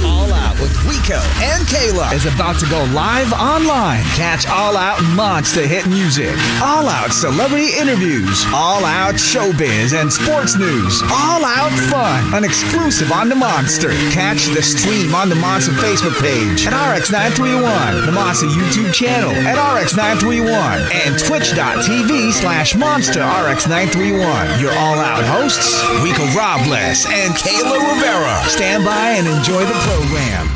All Out with Rico and Kayla is about to go live online. Catch All Out monster hit music, All Out celebrity interviews, All Out showbiz and sports news, All Out fun, an exclusive on the Monster. Catch the stream on the Monster Facebook page at RX931, the Monster YouTube channel at RX931, and twitch.tv/Monster RX931. Your All Out hosts, Rico Robles and Kayla Rivera. Stand by and enjoy the program.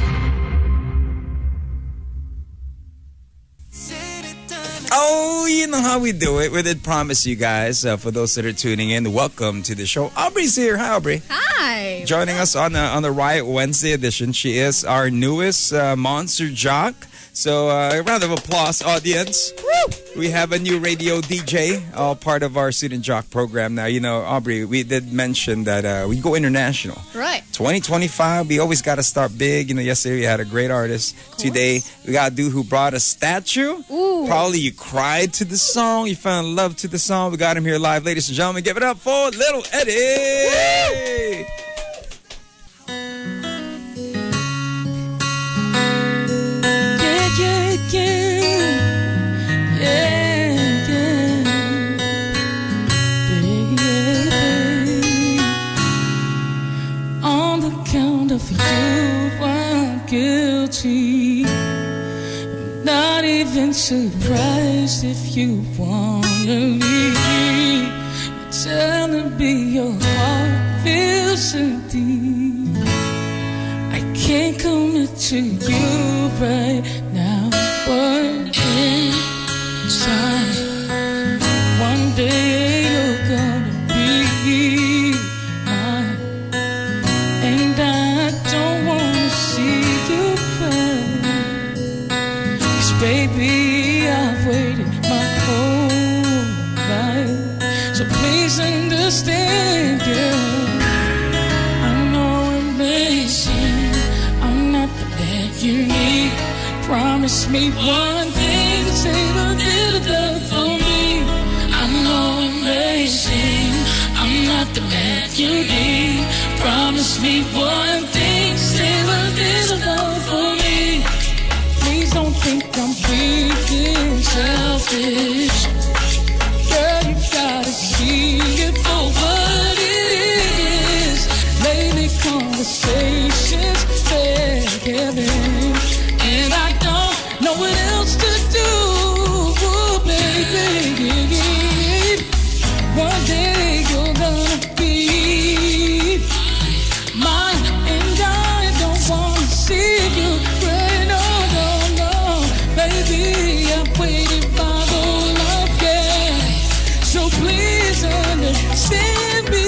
Oh, you know how we do it. We did promise you guys, for those that are tuning in, welcome to the show. Aubrey's here. Hi, Aubrey. Hi. Joining us on the Riot Wednesday edition. She is our newest Monster jock. So a round of applause, audience. Woo! We have a new radio DJ, all part of our Student Jock program. Now, you know, Aubrey, we did mention that we go international. Right. 2025, we always got to start big. You know, yesterday we had a great artist. Today, we got a dude who brought a statue. Ooh. Probably you cried to the song. You found love to the song. We got him here live. Ladies and gentlemen, give it up for Lil Eddie. Woo! On the count of you, I'm guilty. Not even surprised if you wanna leave. You're telling me your heart feels empty. I can't commit to you right now, but inside, one day you're gonna be mine, and I don't wanna see you cry. 'Cause baby, I've waited my whole life, so please understand, girl. You need, promise me one thing, save a little love for me. I'm no amazing, I'm not the man you need. Promise me one thing, save a little love for me. Please don't think I'm being selfish. Girl, you gotta see it for what it is. Lately conversations fair heaven, and I don't know what else to do, baby. One day you're gonna be mine, and I don't wanna see you cry. No, no, no, baby, I've waited my whole life, yeah. So please understand me.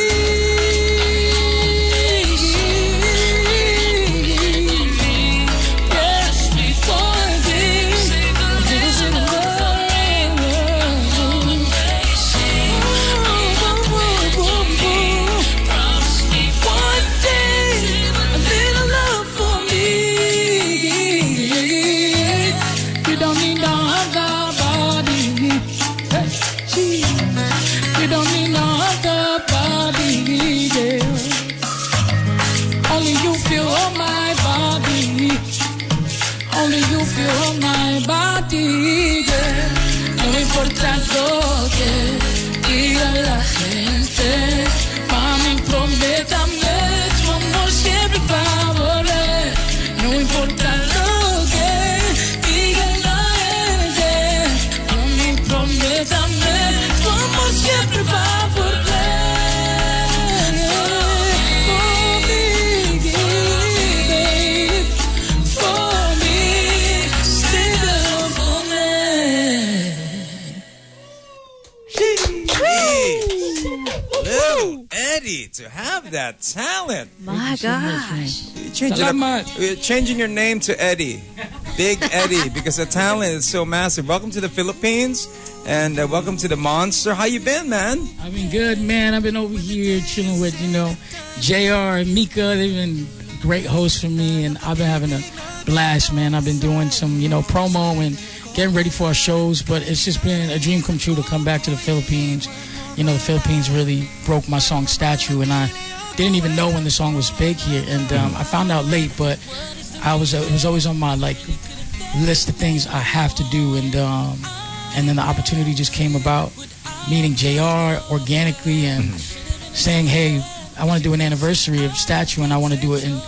Lo que diga la gente, mami, prométame, tu amor siempre va a volver. No importa lo que diga la gente, mami, prométame, tu amor siempre va a volver. For me, babe, for me, still for me. Lil Eddie, to have that talent. My gosh. You're changing your name to Eddie. Big Eddie, because the talent is so massive. Welcome to the Philippines, and welcome to the Monster. How you been, man? I've been good, man. I've been over here chilling with, JR and Mika. They've been great hosts for me, and I've been having a blast, man. I've been doing some, promo and getting ready for our shows, but it's just been a dream come true to come back to the Philippines. The Philippines really broke my song Statue, and I didn't even know when the song was big here, and I found out late, but it was always on my like list of things I have to do, and then the opportunity just came about, meeting JR organically and saying, hey, I want to do an anniversary of Statue, and I want to do it in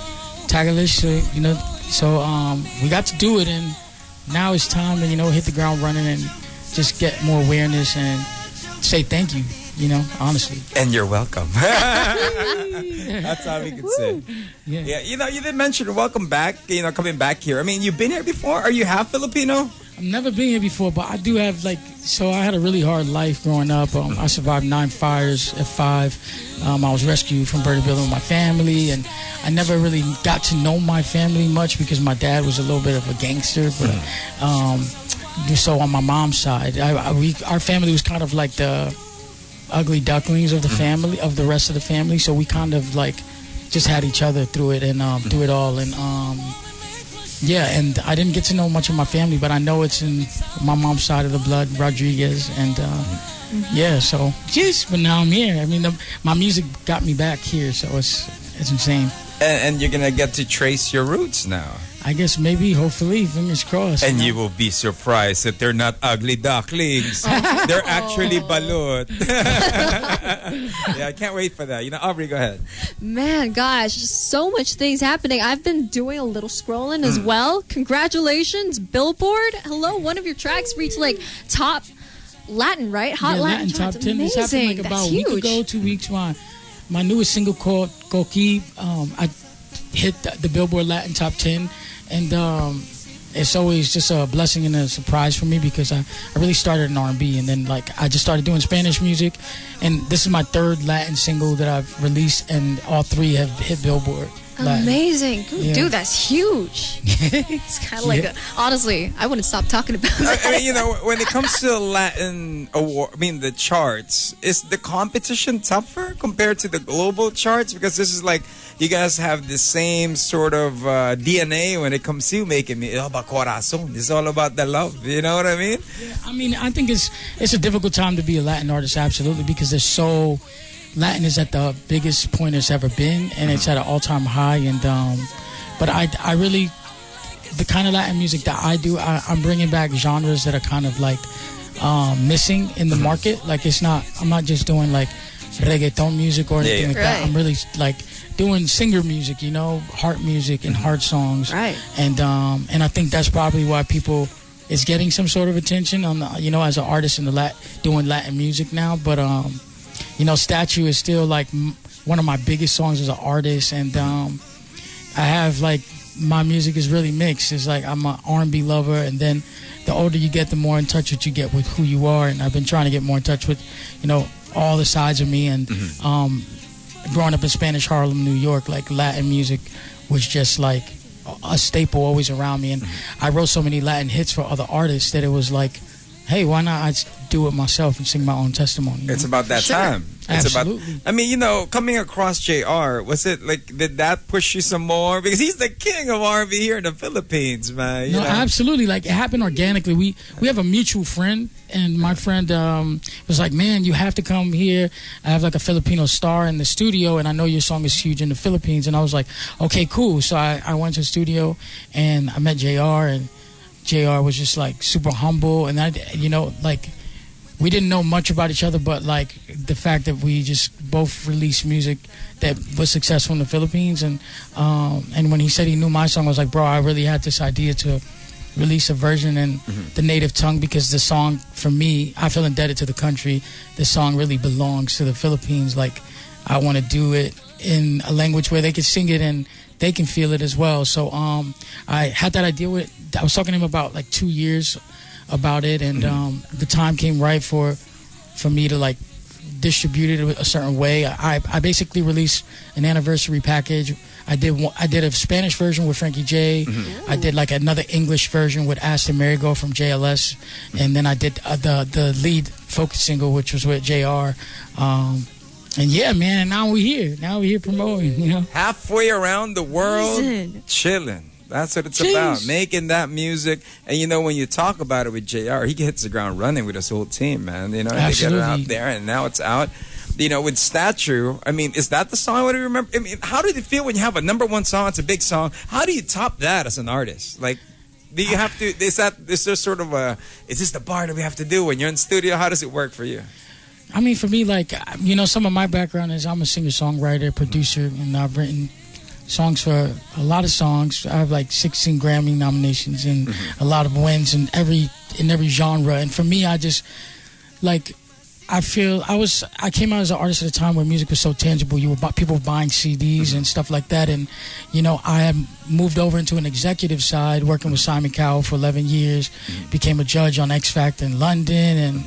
Tagalog, so we got to do it, and now it's time to hit the ground running and just get more awareness and say thank you, honestly. And you're welcome. That's all we can say. Yeah, you did mention welcome back, coming back here. I mean, you've been here before? Are you half Filipino? I've never been here before, but I do have so I had a really hard life growing up. I survived 9 fires at 5. I was rescued from Birdie Building with my family, and I never really got to know my family much because my dad was a little bit of a gangster. But so on my mom's side, our family was kind of like the ugly ducklings of the family, of the rest of the family. So we kind of just had each other through it and through it all. And yeah, and I didn't get to know much of my family, but I know it's in my mom's side of the blood, Rodriguez, and yeah. So, jeez, but now I'm here. I mean, my music got me back here, so it's insane. And you're gonna get to trace your roots now. I guess maybe, hopefully, fingers crossed. And you will be surprised that they're not ugly ducklings. They're actually balut. Yeah, I can't wait for that. Aubrey, go ahead. Man, gosh, so much things happening. I've been doing a little scrolling as well. Congratulations, Billboard. Hello, one of your tracks reached top Latin, right? Hot Latin top 10. Amazing. This happened about a week ago, 2 weeks. My newest single called Coqui, I hit the Billboard Latin top 10. And it's always just a blessing and a surprise for me because I really started in R&B, and then I just started doing Spanish music, and this is my 3rd Latin single that I've released, and all 3 have hit Billboard Latin. Amazing. Dude, that's huge. It's kind of honestly, I wouldn't stop talking about that. I mean, when it comes to Latin award, the charts, is the competition tougher compared to the global charts? Because this is you guys have the same sort of DNA when it comes to making me. It's all about corazón. It's all about the love. You know what I mean? Yeah, I think it's a difficult time to be a Latin artist, absolutely, because Latin is at the biggest point it's ever been, and it's at an all-time high. And but I really, the kind of Latin music that I do, I'm bringing back genres that are kind of missing in the market. I'm not just doing reggaeton music or anything like that. I'm really doing singer music, heart music and heart songs. Right. And I think that's probably why people is getting some sort of attention on as an artist in doing Latin music now. But Statue is still one of my biggest songs as an artist, and I have my music is really mixed. It's I'm an R&B lover, and then the older you get, the more in touch with you get with who you are. And I've been trying to get more in touch with all the sides of me. And growing up in Spanish Harlem, New York, Latin music was just a staple always around me. And I wrote so many Latin hits for other artists that it was hey, why not I do it myself and sing my own testimony? It's about that time. It's Absolutely. Coming across JR, was it did that push you some more? Because he's the king of R&B here in the Philippines, man. No, absolutely. It happened organically. We have a mutual friend, and my friend was like, man, you have to come here. I have a Filipino star in the studio, and I know your song is huge in the Philippines. And I was like, okay, cool. So I went to the studio, and I met JR, and JR was just super humble, and we didn't know much about each other, but the fact that we just both released music that was successful in the Philippines, and when he said he knew my song, I was like, bro, I really had this idea to release a version in the native tongue, because the song, for me, I feel indebted to the country. The song really belongs to the Philippines. I want to do it in a language where they can sing it and they can feel it as well. So I had that idea I was talking to him about 2 years about it, and the time came right for me to distribute it a certain way. I basically released an anniversary package. I did a Spanish version with Frankie J. I did another English version with Aston Marigo from JLS, and then I did the lead focus single, which was with JR. And yeah, man, now we're here. Now we're here promoting, Halfway around the world, chilling. That's what it's about, making that music. And when you talk about it with JR, he hits the ground running with his whole team, man. They get it out there, and now it's out. with Statue, I mean, is that the song? What do you remember? I mean, how did it feel when you have a #1 song? It's a big song. How do you top that as an artist? Like, do you have to, is there sort of is this the bar that we have to do when you're in the studio? How does it work for you? I mean, for me, like, some of my background is I'm a singer-songwriter, producer, and I've written songs for a lot of songs. I have like 16 Grammy nominations and a lot of wins in every genre. And for me, I just, like, I came out as an artist at a time where music was so tangible. People were buying CDs and stuff like that. And, I had moved over into an executive side, working with Simon Cowell for 11 years, became a judge on X Factor in London and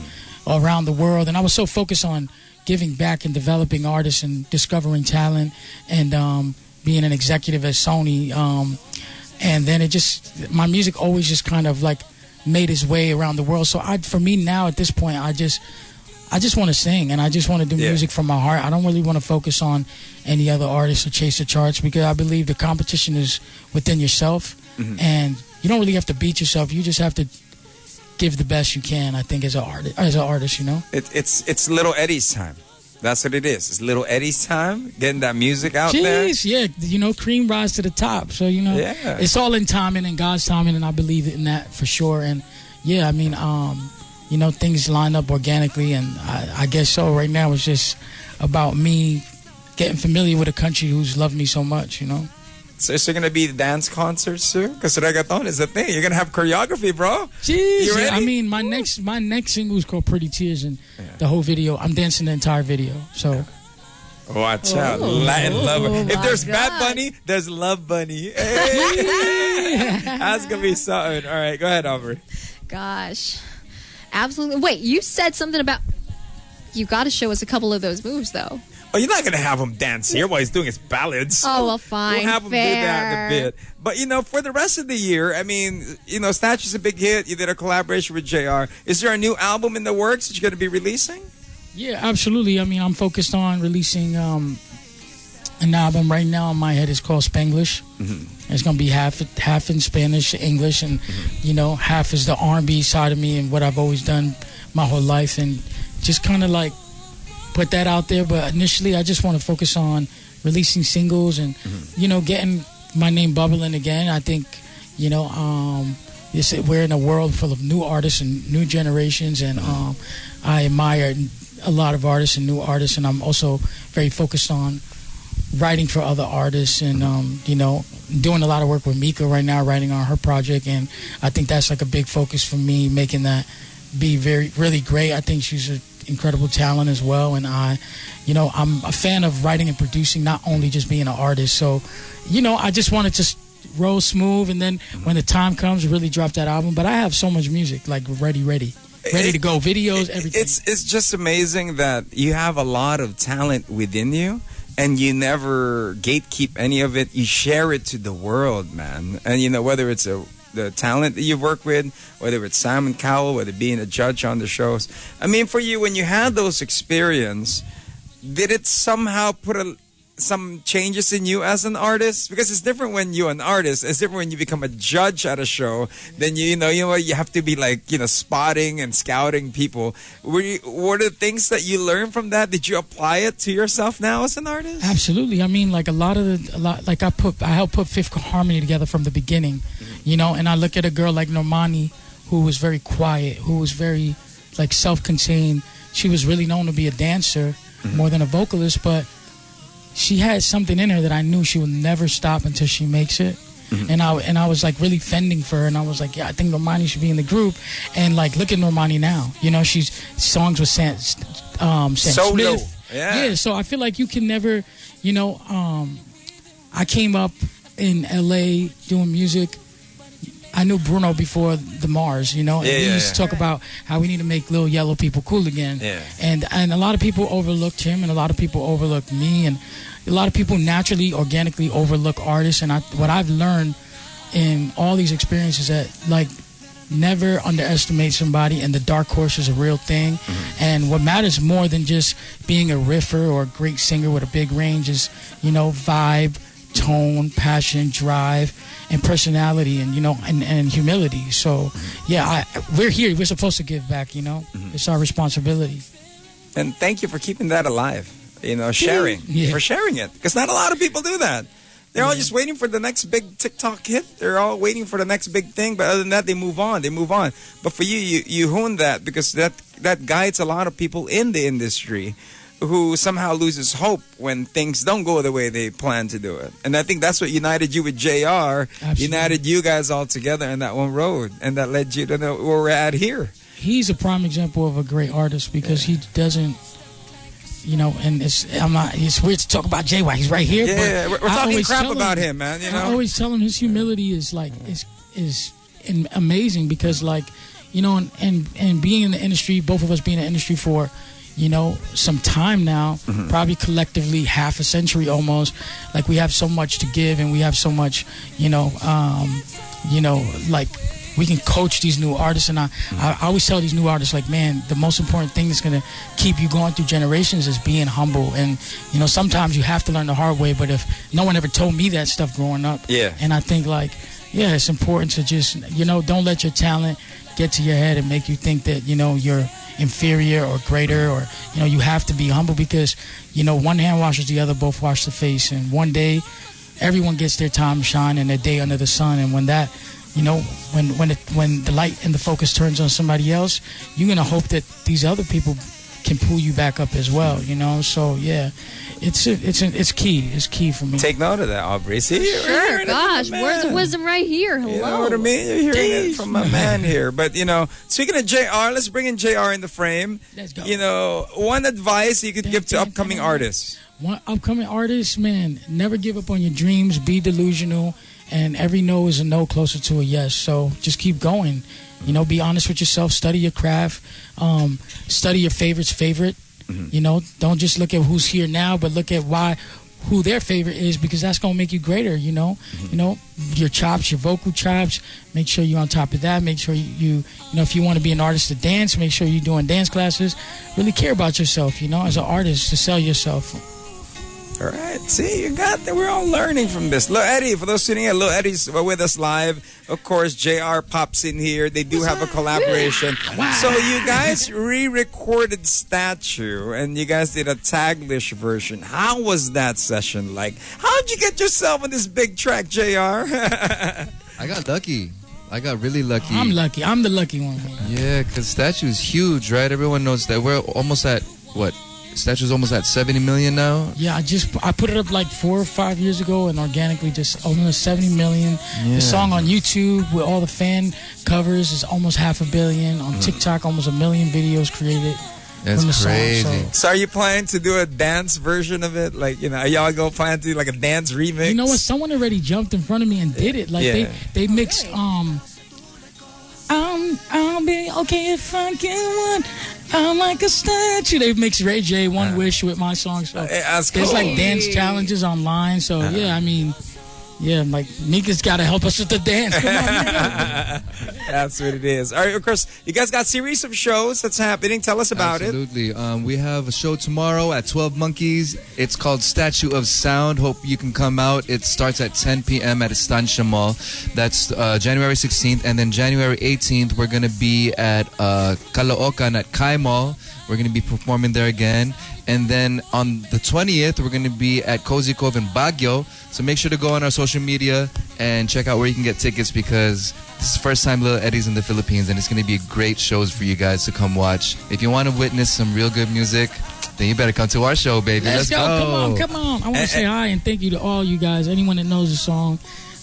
around the world. And I was so focused on giving back and developing artists and discovering talent and being an executive at Sony. And then my music always just kind of like made its way around the world. So for me now at this point, I just want to sing and I just want to do music from my heart. I don't really want to focus on any other artists or chase the charts because I believe the competition is within yourself and you don't really have to beat yourself. You just have to give the best you can, I think, as an artist, It's Lil Eddie's time. That's what it is. It's Lil Eddie's time, getting that music out there. Yeah, cream rise to the top. So, it's all in timing and God's timing, and I believe in that for sure. And, yeah, I mean, things line up organically, and I guess so. Right now it's just about me getting familiar with a country who's loved me so much, So is there going to be dance concerts soon? Because reggaeton is the thing. You're going to have choreography, bro. Jeez. You ready? I mean, my next single is called Pretty Tears, and the whole video, I'm dancing the entire video. So, watch out. Latin lover. If there's Bad Bunny, there's Love Bunny. Hey. That's going to be something. All right, go ahead, Aubrey. Gosh. Absolutely. Wait, you said something about... You got to show us a couple of those moves, though. Oh, you're not going to have him dance here while he's doing his ballads. Oh, well, fine. We'll have him do that in a bit. But, for the rest of the year, I mean, Statue's a big hit. You did a collaboration with JR. Is there a new album in the works that you're going to be releasing? Yeah, absolutely. I mean, I'm focused on releasing an album right now in my head. It's called Spanglish. It's going to be half in Spanish, English, and, half is the R&B side of me and what I've always done my whole life. And just kind of like put that out there, but initially I just want to focus on releasing singles and getting my name bubbling again. I think we're in a world full of new artists and new generations, and I admire a lot of artists and new artists, and I'm also very focused on writing for other artists and doing a lot of work with Mika right now, writing on her project, and I think that's like a big focus for me, making that be really great. I think she's an incredible talent as well, and I'm a fan of writing and producing, not only just being an artist. So I just want to just roll smooth, and then when the time comes, really drop that album. But I have so much music, like ready to go, videos, everything. It's just amazing that you have a lot of talent within you, and you never gatekeep any of it. You share it to the world, man. And whether it's the talent that you've worked with, whether it's Simon Cowell, whether being a judge on the shows. I mean, for you, when you had those experiences, did it somehow put some changes in you as an artist? Because it's different when you're an artist. It's different when you become a judge at a show. Then you have to be like spotting and scouting people. Were the things that you learned from that? Did you apply it to yourself now as an artist? Absolutely. I mean, like I helped put Fifth Harmony together from the beginning, and I look at a girl like Normani, who was very quiet, who was very like self-contained. She was really known to be a dancer more than a vocalist, but she had something in her that I knew she would never stop until she makes it. And I was like really fending for her, and I was like, yeah, I think Normani should be in the group. And like, look at Normani now. She's songs with Sam Solo. Smith. Yeah. So I feel like you can never, I came up in LA doing music. I knew Bruno before the Mars, and we used to talk about how we need to make little yellow people cool again. Yeah. And a lot of people overlooked him, and a lot of people overlooked me, and a lot of people naturally, organically overlook artists. And what I've learned in all these experiences that like never underestimate somebody, and the dark horse is a real thing. And what matters more than just being a riffer or a great singer with a big range is, vibe, tone, passion, drive, and personality, and and humility. So yeah, we're here. We're supposed to give back. It's our responsibility. And thank you for keeping that alive. You know, sharing. For sharing it. Because not a lot of people do that. They're all just waiting for the next big TikTok hit. They're all waiting for the next big thing. But other than that, they move on. They move on. But for you honed that because that guides a lot of people in the industry who somehow loses hope when things don't go the way they plan to do it. And I think that's what united you with JR. Absolutely. United you guys all together in that one road. And that led you to where we're at here. He's a prime example of a great artist because he doesn't, you know, and it's weird to talk about JY. He's right here. Yeah, but we're talking crap about him, man. You know, I always tell him his humility is like is amazing because, like, you know, and being in the industry, both of us being in the industry for, you know, some time now, probably collectively half a century almost. Like we have so much to give, and we have so much, you know, like. We can coach these new artists, and I always tell these new artists, like, man, the most important thing that's going to keep you going through generations is being humble. And, you know, sometimes you have to learn the hard way, but if no one ever told me that stuff growing up, and I think, like, yeah, it's important to just, you know, don't let your talent get to your head and make you think that, you know, you're inferior or greater, or, you know, you have to be humble because, you know, one hand washes the other, both wash the face. And one day, everyone gets their time to shine and their day under the sun. And when that, you know, when the light and the focus turns on somebody else, you're gonna hope that these other people can pull you back up as well. You know, so yeah, it's key. It's key for me. Take note of that, Aubrey. See, sure, gosh, words of wisdom right here. Hello. You know what I mean? You're hearing it from my man here. But, you know, speaking of JR, let's bring in JR in the frame. Let's go. You know, one advice you could give to upcoming artists. One upcoming artist, man, never give up on your dreams. Be delusional. And every no is a no closer to a yes. So just keep going. You know, be honest with yourself. Study your craft. Study your favorite's favorite. You know, don't just look at who's here now, but look at who their favorite is, because that's gonna make you greater. You know, you know your chops, your vocal chops. Make sure you're on top of that. Make sure you know if you want to be an artist to dance, make sure you're doing dance classes. Really care about yourself. You know, as an artist, to sell yourself. All right, see, you got that. We're all learning from this. Lil Eddie, for those tuning in, Lil Eddie's with us live. Of course, JR pops in here. They do have a collaboration. Wow. So you guys re-recorded Statue, and you guys did a Taglish version. How was that session like? How'd you get yourself on this big track, JR? I got lucky. I got really lucky. I'm lucky. I'm the lucky one. Yeah, because Statue is huge, right? Everyone knows that. We're almost at, what? Statue's almost at 70 million now. Yeah, I put it up like 4 or 5 years ago, and organically just almost 70 million. Yeah. The song on YouTube with all the fan covers is almost 500 million. On TikTok, almost 1 million videos created. That's from the crazy. Song, so are you planning to do a dance version of it? Like, you know, are y'all going to plan to do like a dance remix? You know what? Someone already jumped in front of me and did it. Like they mixed I'll be okay if I get one. I'm like a statue. They've mixed Ray J, One Wish with my song. So there's like dance challenges online. So yeah, I mean, yeah, like Nika's got to help us with the dance. Come on, that's what it is. All right, of course, you guys got a series of shows that's happening. Tell us about it. Absolutely. We have a show tomorrow at 12 Monkeys. It's called Statue of Sound. Hope you can come out. It starts at 10 p.m. at Estancia Mall. That's January 16th. And then January 18th, we're going to be at Caloocan at Kai Mall. We're going to be performing there again. And then on the 20th, we're going to be at Cozy Cove in Baguio. So make sure to go on our social media and check out where you can get tickets, because this is the first time Lil Eddie's in the Philippines, and it's going to be great shows for you guys to come watch. If you want to witness some real good music, then you better come to our show, baby. Let's go. Come on. I want to say hi and thank you to all you guys. Anyone that knows the song,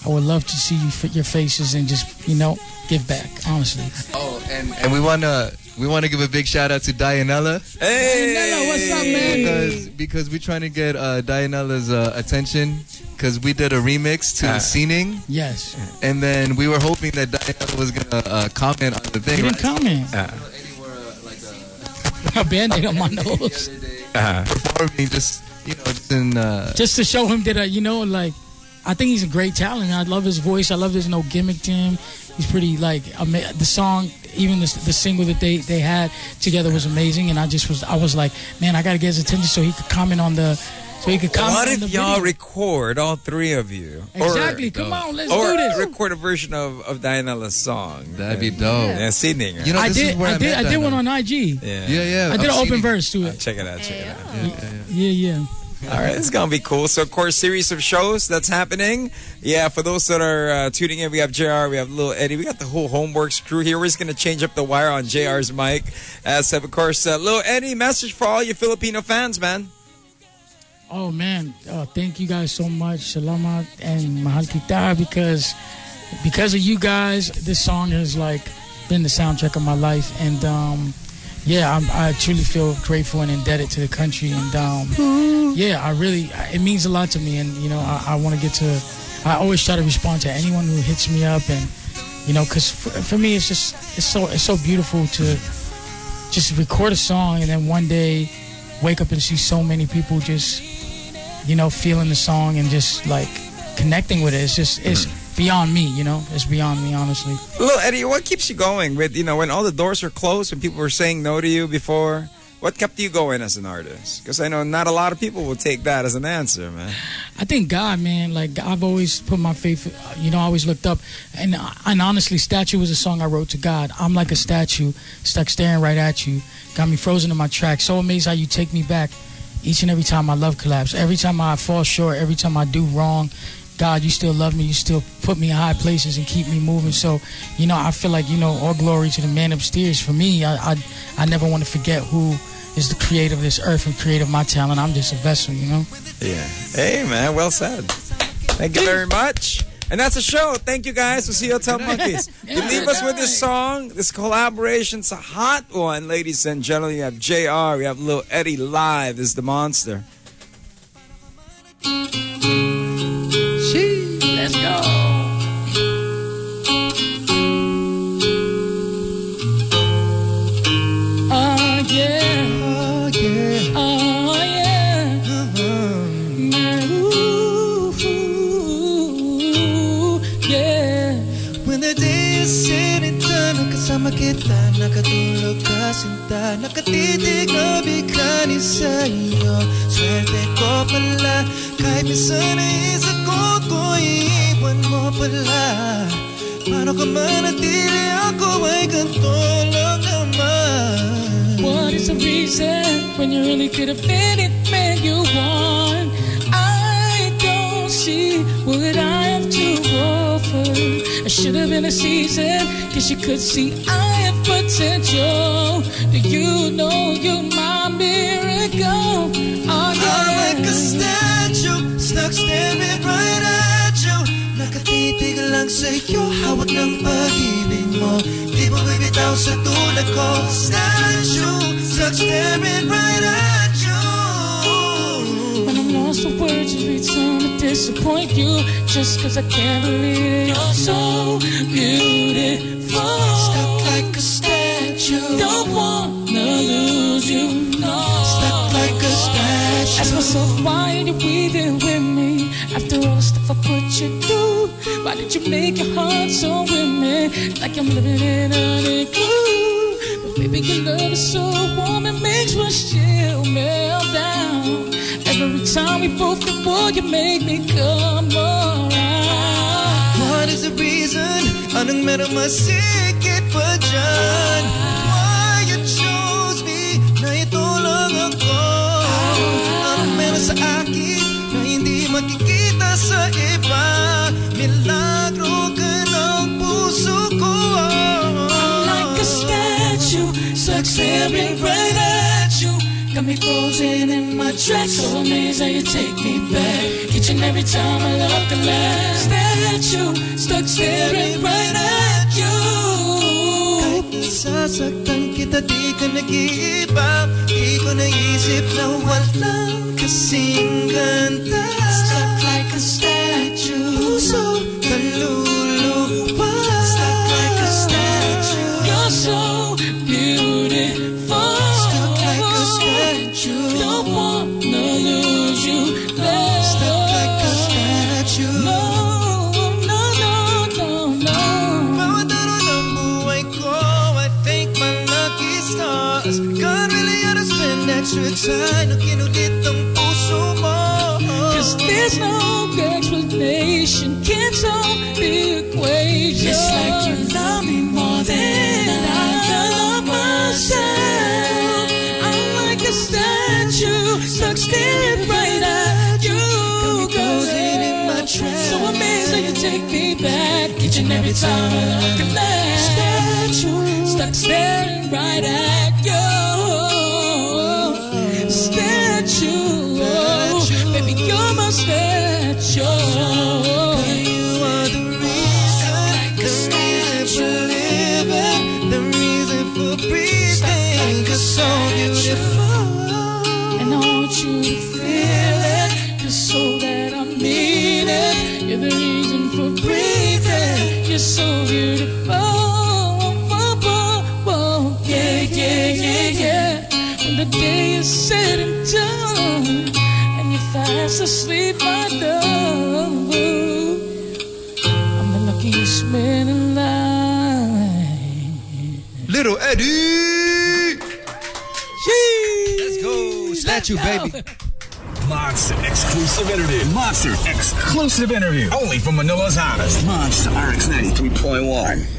I would love to see your faces and just, you know, give back, honestly. Oh, and we want to give a big shout out to Dianella. Hey, Dianella, what's up, man? Because we're trying to get Dianella's attention, because we did a remix to Scening. Yes. And then we were hoping that Dianella was gonna comment on the thing. He didn't comment. Eddie wore like a Band-Aid on my nose. Performing, just, you know, just to show him that, you know, like, I think he's a great talent. I love his voice. I love there's no gimmick to him. He's pretty, like, the song, even the single that they had together was amazing. And I was like, man, I got to get his attention so he could comment on the So you could comment What on if the y'all video. record, all three of you? Exactly. Come on, let's Or do this. record a version of Diana's song. That'd be dope. Yeah, singing. You know, I this did. is where I did. met I did Diana. one on IG. Yeah. I did an I've open seen it. verse to it. Check it out. Check it out. Yeah. All right, it's gonna be cool. So, of course, series of shows that's happening. Yeah, for those that are tuning in, we have JR, we have Lil Eddie, we got the whole Homeworks crew here. We're just gonna change up the wire on JR's mic. As of course, Lil Eddie, message for all you Filipino fans, man. Oh man, thank you guys so much. Salamat and mahal kita because of you guys, this song has like been the soundtrack of my life, and I truly feel grateful and indebted to the country, and it means a lot to me, and you know I want to get to. I always try to respond to anyone who hits me up, and you know, because for me it's so beautiful to just record a song and then one day wake up and see so many people just, you know, feeling the song and just like connecting with it. It's beyond me, you know. It's beyond me, honestly. Lil Eddie, what keeps you going with, you know, when all the doors were closed and people were saying no to you before? What kept you going as an artist? Because I know not a lot of people will take that as an answer, man. I think God, man. Like, I've always put my faith, you know, I always looked up. And honestly, Statue was a song I wrote to God. I'm like a statue, stuck staring right at you. Got me frozen in my tracks. So amazed how you take me back each and every time I love collapse. Every time I fall short, every time I do wrong, God, you still love me. You still put me in high places and keep me moving. So, you know, I feel like, you know, all glory to the man upstairs. For me, I never want to forget who is the creator of this earth and creator of my talent. I'm just a vessel, you know? Yeah. Hey, man, well said. Thank you very much. And that's the show. Thank you, guys. We'll see you at Top Monkeys. You leave us with this song, this collaboration. It's a hot one, ladies and gentlemen. You have JR, we have Lil Eddie live. This is the Monster. Let's go. Oh, yeah. Kasama kita, nakatulog ka sinta, nakatitig na bigani sa iyo. Swerte ko pala, kahit minsan naisip ko ko'y iwan mo pala. Paano ka manatili, ako ay ganito lang naman. What is the reason when you really could have been it, man, you want? I don't see what I have to offer. It should have been a season, cause you could see I have potential. Do you know you're my miracle? Oh, yeah. I'm like a statue, stuck staring right at you. Nakatitig lang sa'yo, hawak ng pag-ibig mo. Di mo bibitaw sa tulad ko. Statue, stuck staring right at you. When I'm lost for words, every time I disappoint you, just cause I can't believe you're so beautiful. Stuck like a statue, Don't wanna lose you, no. stuck like a statue. Ask myself, why are you breathing with me? After all the stuff I put you through, why did you make your heart so with me? Like I'm living in a igloo. But baby, your love is so warm, it makes my chill melt down. Every time we both get bored, you make me come around. What is the reason? Anong meron masikip pa dyan? Why you chose me na ito lang ako? Anong meron sa akin na hindi makikita sa iba? Milagro ka ng puso ko. I'm like a statue, stuck staring right at you. Got me frozen in my tracks, so amazed how you take me back. Each and every time I look alive, statue, stuck staring right at you. Kahit nasasaktan kita, di ka nag-iiba. Di ko naisip na walang kasing ganda. Stuck like a statue, Puso kaluluwa. Stuck like a statue. you're so beautiful. Stuck like a statue. Don't wanna lose you, love. Stuck like a statue. No, no, no, no, no. Bawat araw ng buhay ko, I thank my lucky stars. God really understand that you're trying to kinulit ang puso mo. each and every time I look at that. Stuck staring right at you. Statue, baby, you're my statue. You are the reason for living, the reason for breathing. You're so beautiful, and I want you to feel it, just so that I mean it. You're the reason for breathing. You're so beautiful. When the day is said and done, and you're fast asleep, my love, I'm the luckiest man alive. Little Eddie! Let's go! Statue, baby. Monster exclusive interview. Monster exclusive interview. Only from Manila's hottest. Monster RX93.1.